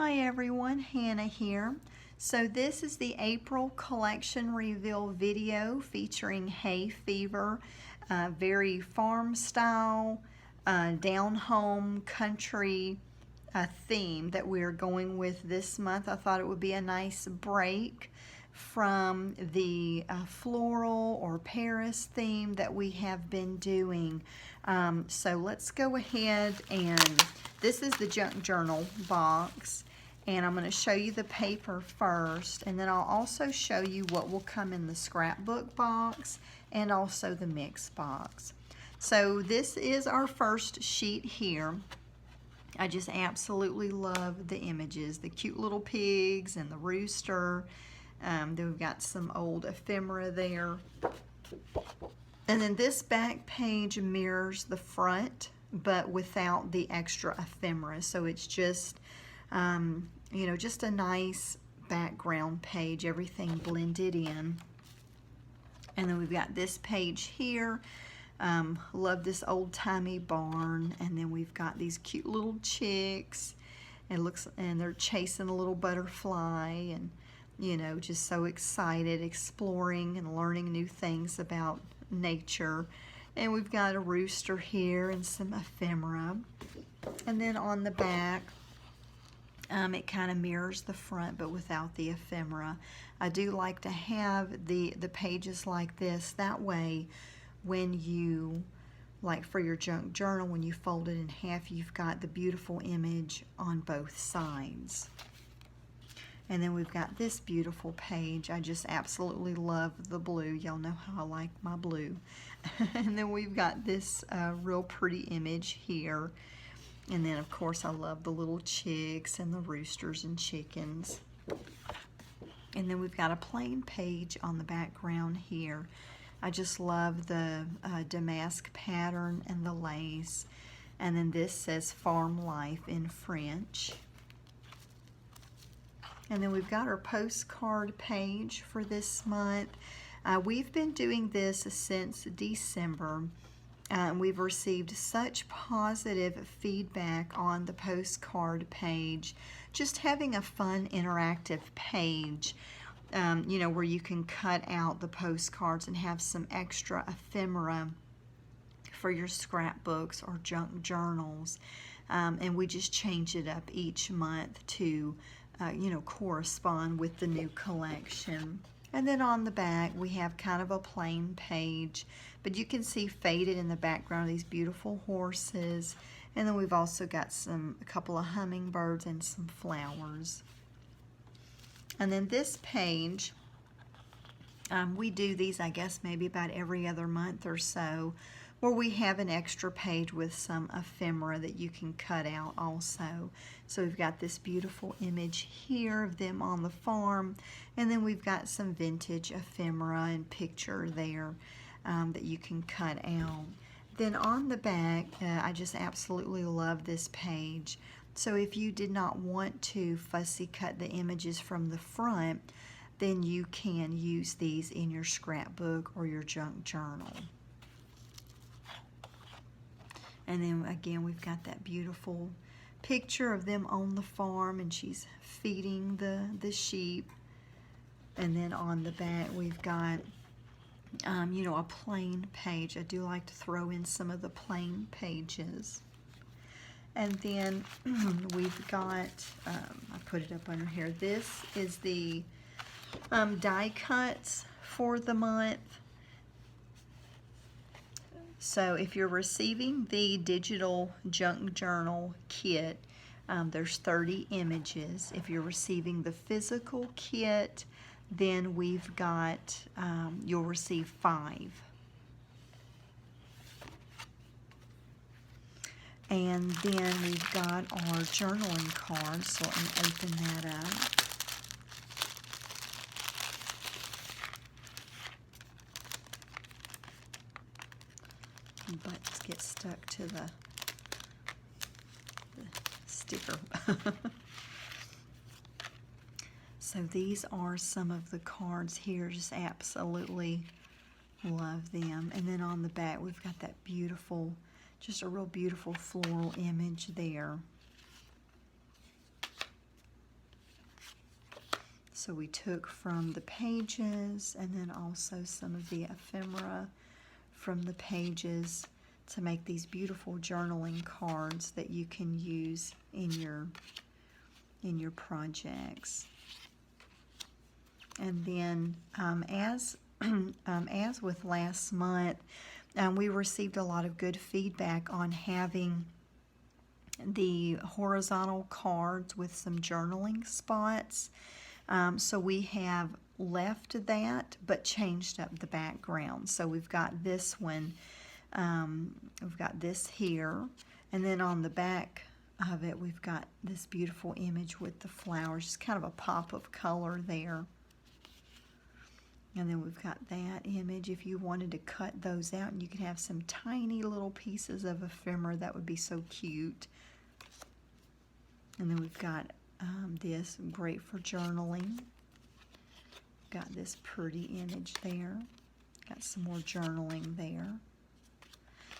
Hi everyone, Hannah here. So this is the April collection reveal video featuring hay fever, very farm style, down home country theme that we're going with this month. I thought it would be a nice break from the floral or Paris theme that we have been doing. So let's go ahead, and this is the junk journal box, and I'm going to show you the paper first, and then I'll also show you what will come in the scrapbook box and also the mix box. So this is our first sheet here. I just absolutely love the images, the cute little pigs and the rooster. Then we've got some old ephemera there. And then this back page mirrors the front, but without the extra ephemera. So it's just, you know, just a nice background page, everything blended in. And then we've got this page here. Love this old-timey barn. And then we've got these cute little chicks. And they're chasing a little butterfly, and you know, just so excited, exploring and learning new things about nature. And we've got a rooster here and some ephemera. And then on the back, it kind of mirrors the front but without the ephemera. I do like to have the pages like this. That way, when you, like for your junk journal, when you fold it in half, you've got the beautiful image on both sides. And then we've got this beautiful page. I just absolutely love the blue. Y'all know how I like my blue. And then we've got this real pretty image here. And then, of course, I love the little chicks and the roosters and chickens. And then we've got a plain page on the background here. I just love the damask pattern and the lace. And then this says Farm Life in French. And then we've got our postcard page for this month. We've been doing this since December. We've received such positive feedback on the postcard page. Just having a fun interactive page, you know, where you can cut out the postcards and have some extra ephemera for your scrapbooks or junk journals. And we just change it up each month to you know, correspond with the new collection. And then on the back we have kind of a plain page, but you can see faded in the background these beautiful horses. And then we've also got a couple of hummingbirds and some flowers. And then this page, we do these, I guess, maybe about every other month or so, where we have an extra page with some ephemera that you can cut out also. So we've got this beautiful image here of them on the farm, and then we've got some vintage ephemera and picture there that you can cut out. Then on the back, I just absolutely love this page. So if you did not want to fussy cut the images from the front, then you can use these in your scrapbook or your junk journal. And then again, we've got that beautiful picture of them on the farm, and she's feeding the sheep. And then on the back, we've got, you know, a plain page. I do like to throw in some of the plain pages. And then we've got, I put it up under here. This is the die cuts for the month. So if you're receiving the digital junk journal kit, there's 30 images. If you're receiving the physical kit, then we've got, you'll receive 5. And then we've got our journaling cards, so let me open that up. Butts get stuck to the sticker. So these are some of the cards here. Just absolutely love them. And then on the back we've got that beautiful, just a real beautiful floral image there. So we took from the pages and then also some of the ephemera from the pages to make these beautiful journaling cards that you can use in your projects. And then as with last month, we received a lot of good feedback on having the horizontal cards with some journaling spots. So we have left that but changed up the background. So we've got this one, we've got this here, and then on the back of it we've got this beautiful image with the flowers, just kind of a pop of color there. And then we've got that image. If you wanted to cut those out and you could have some tiny little pieces of ephemera, that would be so cute. And then we've got this, great for journaling. Got this pretty image there. Got some more journaling there.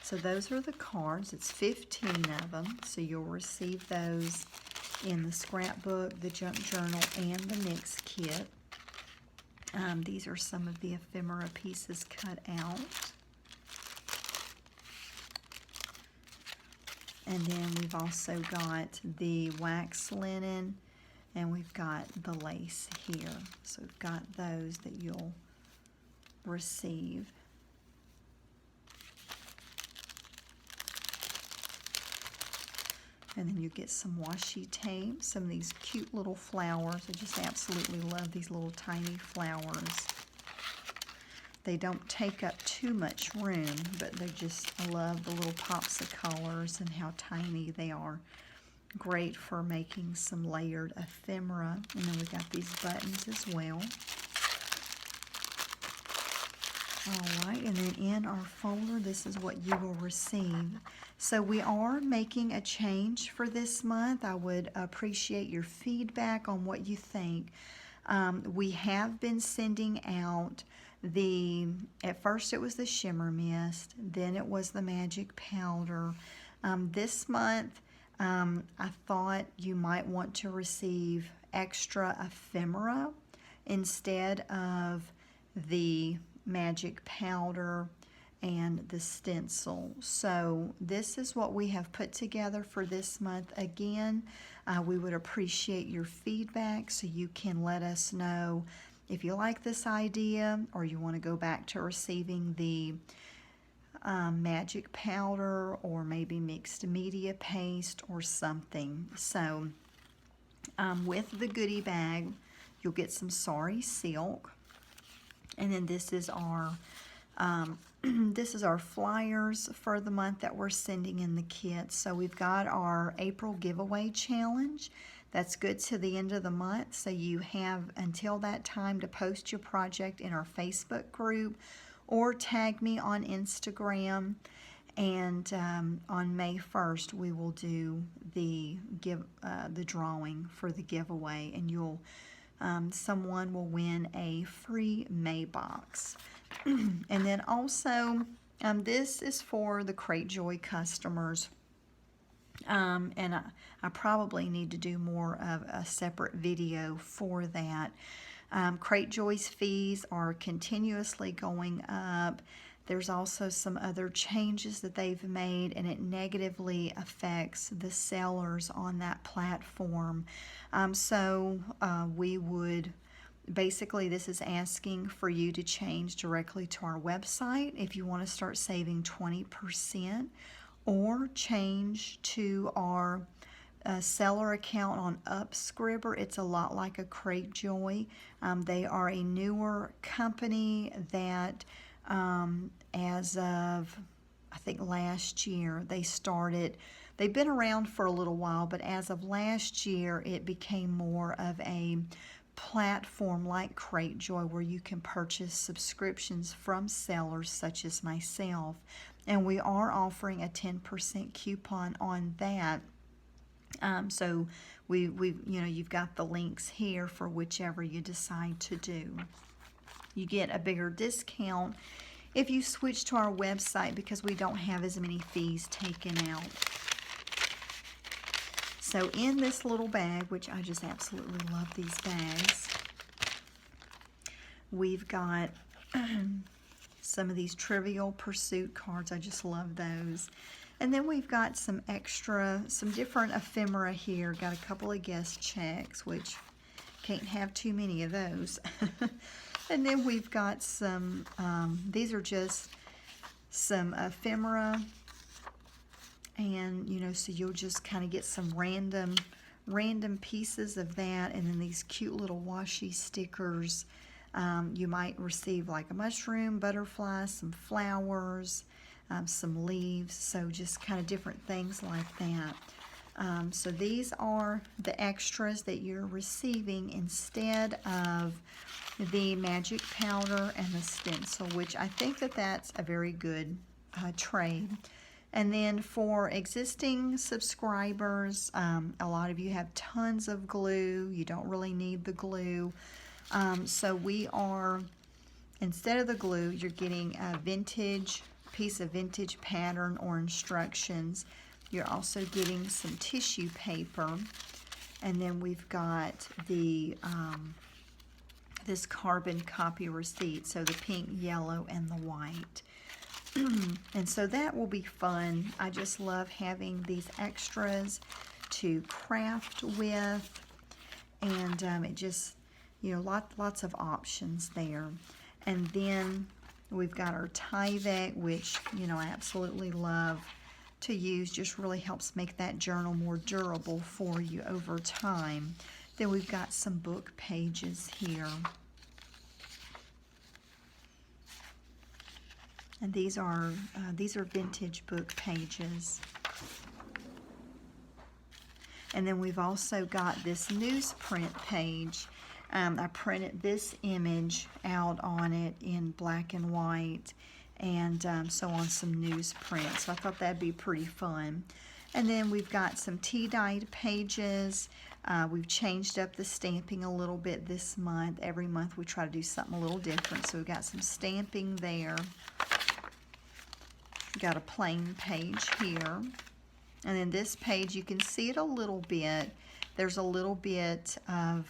So those are the cards. It's 15 of them. So you'll receive those in the scrapbook, the junk journal, and the mix kit. These are some of the ephemera pieces cut out. And then we've also got the wax linen, and we've got the lace here. So we've got those that you'll receive. And then you get some washi tape, some of these cute little flowers. I just absolutely love these little tiny flowers. They don't take up too much room, but I love the little pops of colors and how tiny they are. Great for making some layered ephemera. And then we've got these buttons as well. All right, and then in our folder, this is what you will receive. So we are making a change for this month. I would appreciate your feedback on what you think. We have been sending out at first it was the shimmer mist, then it was the magic powder. This month, I thought you might want to receive extra ephemera instead of the magic powder and the stencil. So this is what we have put together for this month. Again, we would appreciate your feedback, so you can let us know if you like this idea or you want to go back to receiving the magic powder or maybe mixed media paste or something. So with the goodie bag, you'll get some sari silk. And then this is our flyers for the month that we're sending in the kit. So we've got our April giveaway challenge. That's good to the end of the month. So you have until that time to post your project in our Facebook group or tag me on Instagram. And on May 1st, we will do the drawing for the giveaway, and someone will win a free May box. And then also, this is for the Crate Joy customers. And I probably need to do more of a separate video for that. Crate Joy's fees are continuously going up. There's also some other changes that they've made, and it negatively affects the sellers on that platform. We would basically, this is asking for you to change directly to our website if you want to start saving 20%, or change to our seller account on Upscribber. It's a lot like a Crate Joy. They are a newer company that as of, I think, last year, they started. They've been around for a little while, but as of last year, it became more of a platform like Crate Joy where you can purchase subscriptions from sellers such as myself. And we are offering a 10% coupon on that. So you've got the links here for whichever you decide to do. You get a bigger discount if you switch to our website because we don't have as many fees taken out. So in this little bag, which I just absolutely love these bags, We've got some of these Trivial Pursuit cards. I just love those. And then we've got some different ephemera here. Got a couple of guest checks, which can't have too many of those. And then we've got some, these are just some ephemera. And, you know, so you'll just kind of get some random pieces of that. And then these cute little washi stickers. You might receive like a mushroom, butterfly, some flowers, some leaves, so just kind of different things like that. So these are the extras that you're receiving instead of the magic powder and the stencil, which I think that that's a very good trade. And then for existing subscribers, a lot of you have tons of glue. You don't really need the glue. So we are, instead of the glue, you're getting a piece of vintage pattern or instructions. You're also getting some tissue paper. And then we've got the this carbon copy receipt, so the pink, yellow, and the white. And so that will be fun. I just love having these extras to craft with. And it just, you know, lots of options there. And then we've got our Tyvek, which, you know, I absolutely love to use. Just really helps make that journal more durable for you over time. Then we've got some book pages here. And these are vintage book pages. And then we've also got this newsprint page. I printed this image out on it in black and white, and so on some newsprint. So I thought that'd be pretty fun. And then we've got some tea-dyed pages. We've changed up the stamping a little bit this month. Every month we try to do something a little different. So we've got some stamping there. We've got a plain page here. And then this page, you can see it a little bit. There's a little bit of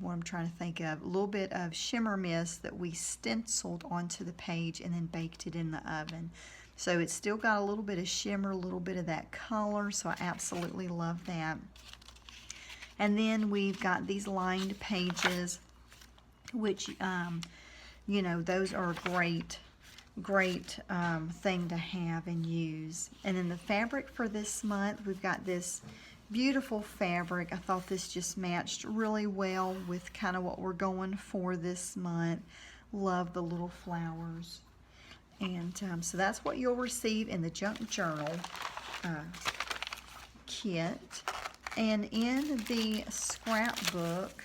what I'm trying to think of, a little bit of shimmer mist that we stenciled onto the page and then baked it in the oven. So it's still got a little bit of shimmer, a little bit of that color, so I absolutely love that. And then we've got these lined pages, which, you know, those are a great thing to have and use. And then the fabric for this month, we've got this beautiful fabric. I thought this just matched really well with kind of what we're going for this month. Love the little flowers. And so that's what you'll receive in the Junk Journal kit. And in the Scrapbook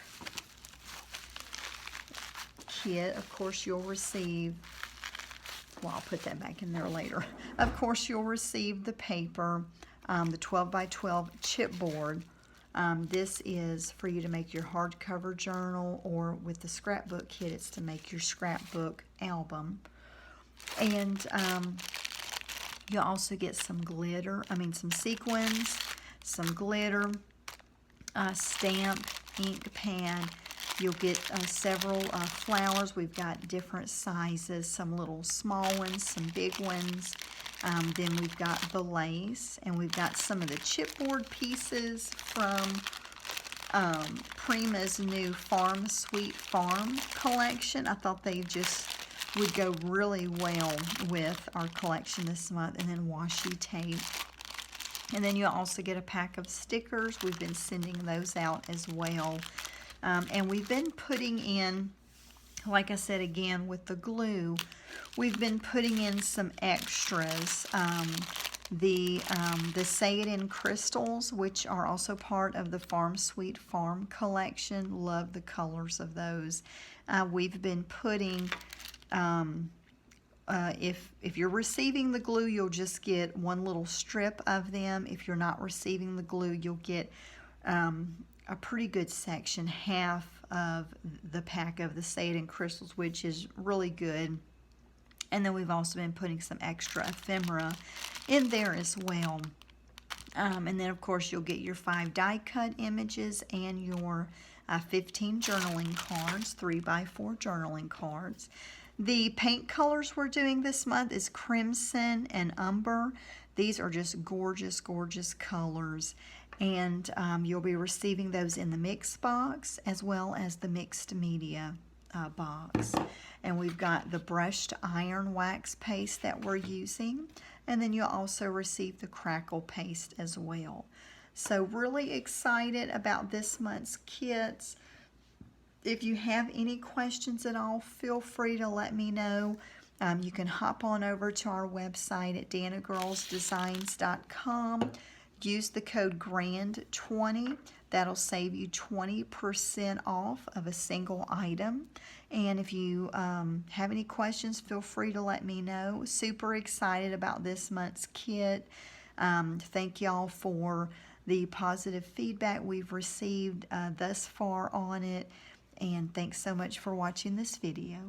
kit, of course, you'll receive, well, I'll put that back in there later. Of course, you'll receive the paper, the 12 by 12 chipboard. This is for you to make your hardcover journal, or with the Scrapbook kit, it's to make your scrapbook album. And you'll also get some some sequins, some glitter, stamp, ink pad. You'll get several flowers. We've got different sizes, some little small ones, some big ones. Then we've got the lace, and we've got some of the chipboard pieces from Prima's new Farm Sweet Farm collection. I thought they just would go really well with our collection this month. And then washi tape. And then you'll also get a pack of stickers. We've been sending those out as well. And we've been putting in, like I said again with the glue, we've been putting in some extras. The Say It in Crystals, which are also part of the Farm Sweet Farm collection. Love the colors of those. We've been putting, if you're receiving the glue, you'll just get one little strip of them. If you're not receiving the glue, you'll get a pretty good section, half of the pack of the Say It in Crystals, which is really good. And then we've also been putting some extra ephemera in there as well. And then, of course, you'll get your 5 die cut images and your 15 journaling cards, 3x4 journaling cards. The paint colors we're doing this month is Crimson and Umber. These are just gorgeous, gorgeous colors. And you'll be receiving those in the mix box as well as the mixed media box. And we've got the brushed iron wax paste that we're using. And then you'll also receive the crackle paste as well. So really excited about this month's kits. If you have any questions at all, feel free to let me know. You can hop on over to our website at dannagirlsdesigns.com. Use the code GRAND20. That'll save you 20% off of a single item. And if you have any questions, feel free to let me know. Super excited about this month's kit. Thank y'all for the positive feedback we've received thus far on it. And thanks so much for watching this video.